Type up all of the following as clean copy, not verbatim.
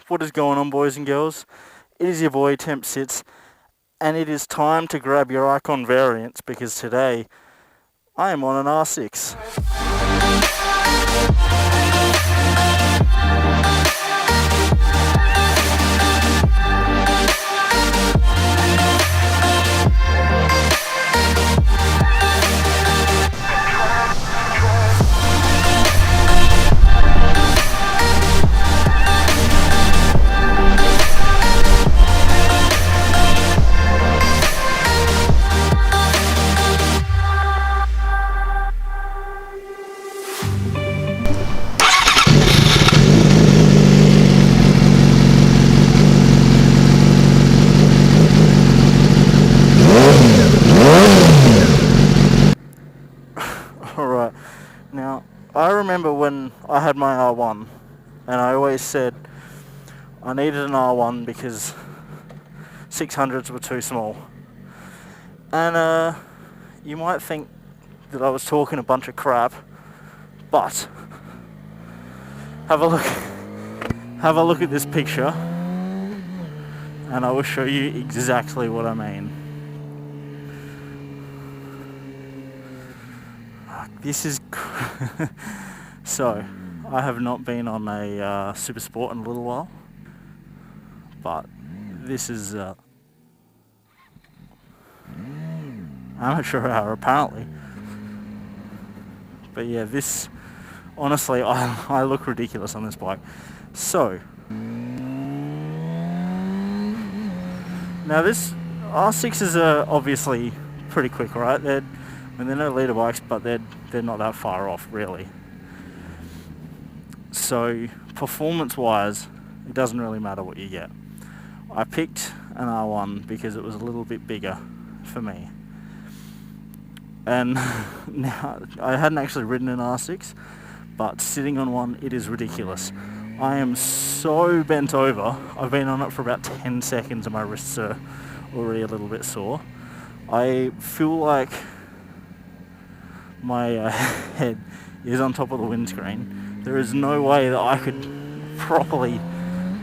What is going on, boys and girls? It is your boy Temp Sits, and it is time to grab your icon variants because today I am on an R6. Alright, now I remember when I had my R1 and I always said I needed an R1 because 600s were too small. And you might think that I was talking a bunch of crap, but have a look at this picture and I will show you exactly what I mean. This is so I have not been on a supersport in a little while, but this is amateur hour apparently. But yeah, this honestly I look ridiculous on this bike. So now this R6s are obviously pretty quick, right? They're no leader bikes, but they're not that far off really. So performance-wise, it doesn't really matter what you get. I picked an R1 because it was a little bit bigger for me. And now I hadn't actually ridden an R6, but sitting on one, it is ridiculous. I am so bent over. I've been on it for about 10 seconds and my wrists are already a little bit sore. I feel like my head is on top of the windscreen. There is no way that I could properly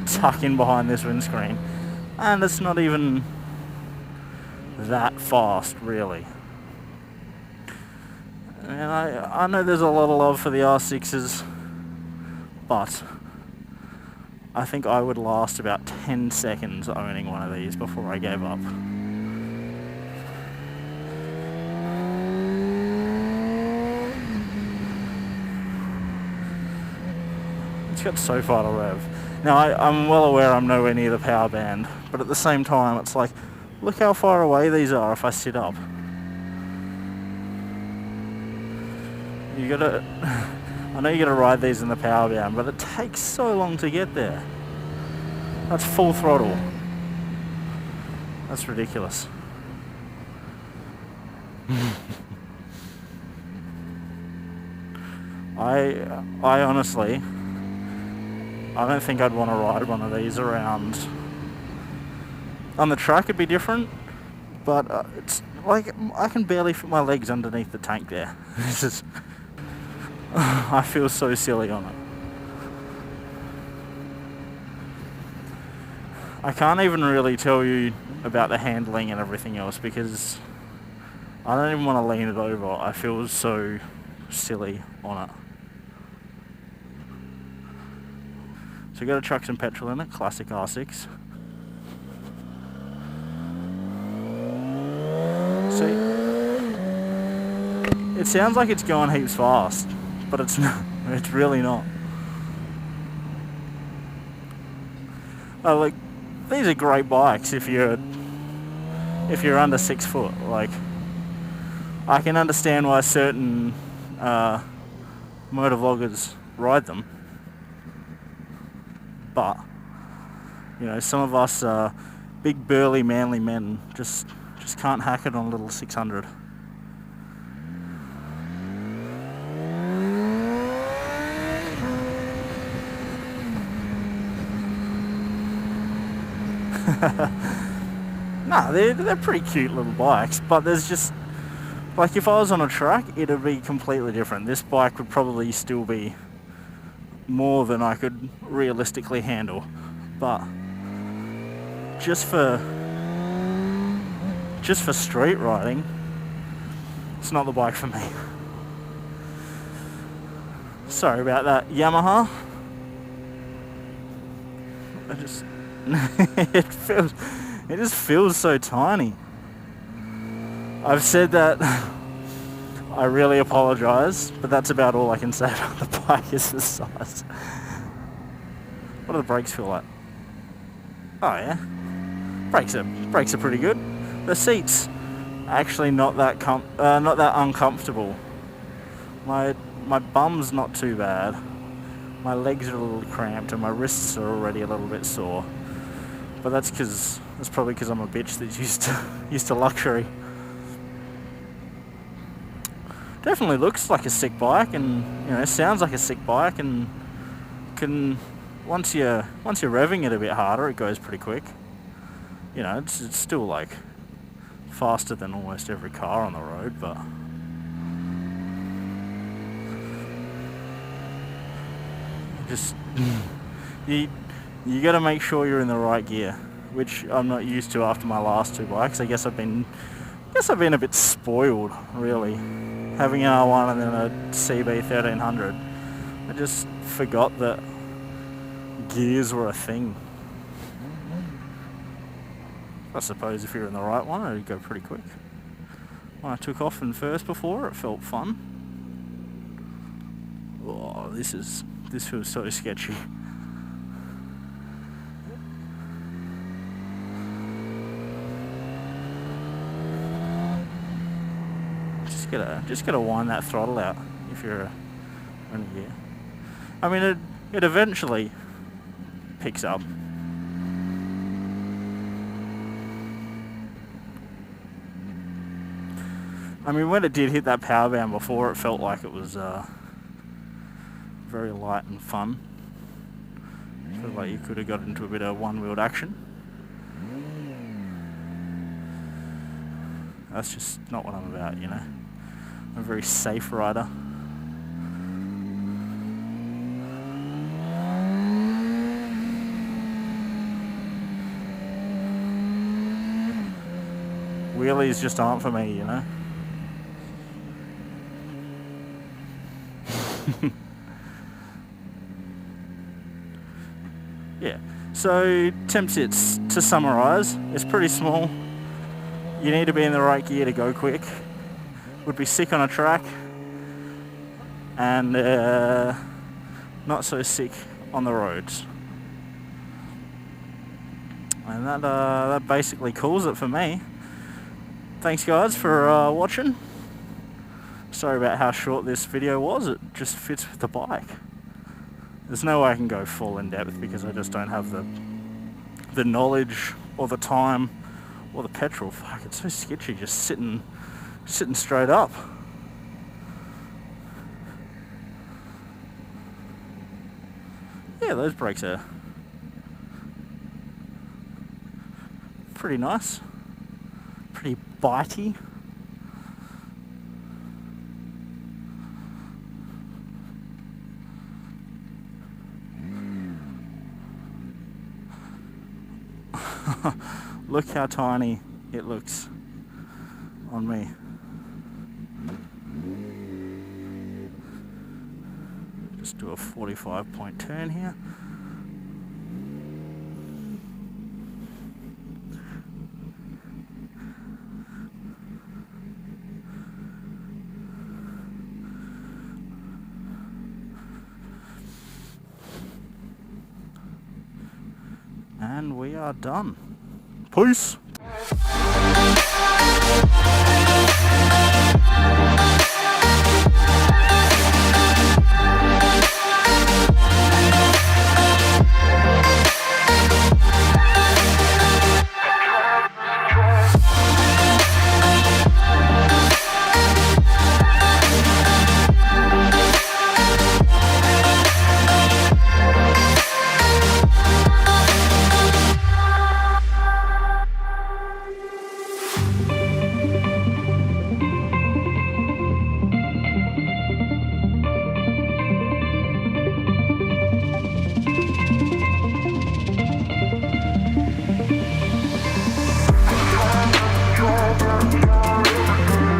tuck in behind this windscreen, and it's not even that fast really. And I know there's a lot of love for the R6s, but I think I would last about 10 seconds owning one of these before I gave up. It's got so far to rev. Now I'm well aware I'm nowhere near the power band, but at the same time it's like, look how far away these are if I sit up. I know you gotta ride these in the power band, but it takes so long to get there. That's full throttle. That's ridiculous. I honestly, I don't think I'd want to ride one of these around. On the track it'd be different, but it's like I can barely fit my legs underneath the tank there. This is, I feel so silly on it. I can't even really tell you about the handling and everything else because I don't even want to lean it over. I feel so silly on it. So got to chuck some petrol in it, classic R6. See, it sounds like it's going heaps fast, but it's not. It's really not. Oh, like these are great bikes if you're under 6 foot. Like I can understand why certain motovloggers ride them. But, you know, some of us big burly manly men just can't hack it on a little 600. Nah, they're pretty cute little bikes, but there's just, like if I was on a track, it'd be completely different. This bike would probably still be more than I could realistically handle. but just for street riding, it's not the bike for me. Sorry about that, Yamaha. It just feels so tiny. I've said that. I really apologise, but that's about all I can say about the bike is the size. What do the brakes feel like? Oh yeah, brakes are pretty good. The seats actually not that uncomfortable. My bum's not too bad. My legs are a little cramped and my wrists are already a little bit sore. But that's probably because I'm a bitch that's used to luxury. Definitely looks like a sick bike, and sounds like a sick bike, and can once you're revving it a bit harder, it goes pretty quick. It's still like faster than almost every car on the road, but just you got to make sure you're in the right gear, which I'm not used to after my last two bikes. I guess I've been a bit spoiled, really, having an R1 and then a CB 1300. I just forgot that gears were a thing. I suppose if you're in the right one, it'd go pretty quick. When I took off in first before, it felt fun. Oh, this feels so sketchy. Just gotta wind that throttle out if you're in gear. I mean, it eventually picks up. I mean, when it did hit that power band before, it felt like it was very light and fun. It felt like you could have got into a bit of one-wheeled action. That's just not what I'm about, I'm a very safe rider. Wheelies just aren't for me, Yeah, so temp sits, to summarise, it's pretty small. You need to be in the right gear to go quick. Would be sick on a track, and not so sick on the roads. And that basically calls it for me. Thanks guys for watching. Sorry about how short this video was, it just fits with the bike. There's no way I can go full in depth because I just don't have the knowledge or the time or the petrol. Fuck, it's so sketchy just sitting straight up. Yeah, those brakes are pretty nice, pretty bitey. Look how tiny it looks on me. Just do a 45-point turn here. And we are done. Peace.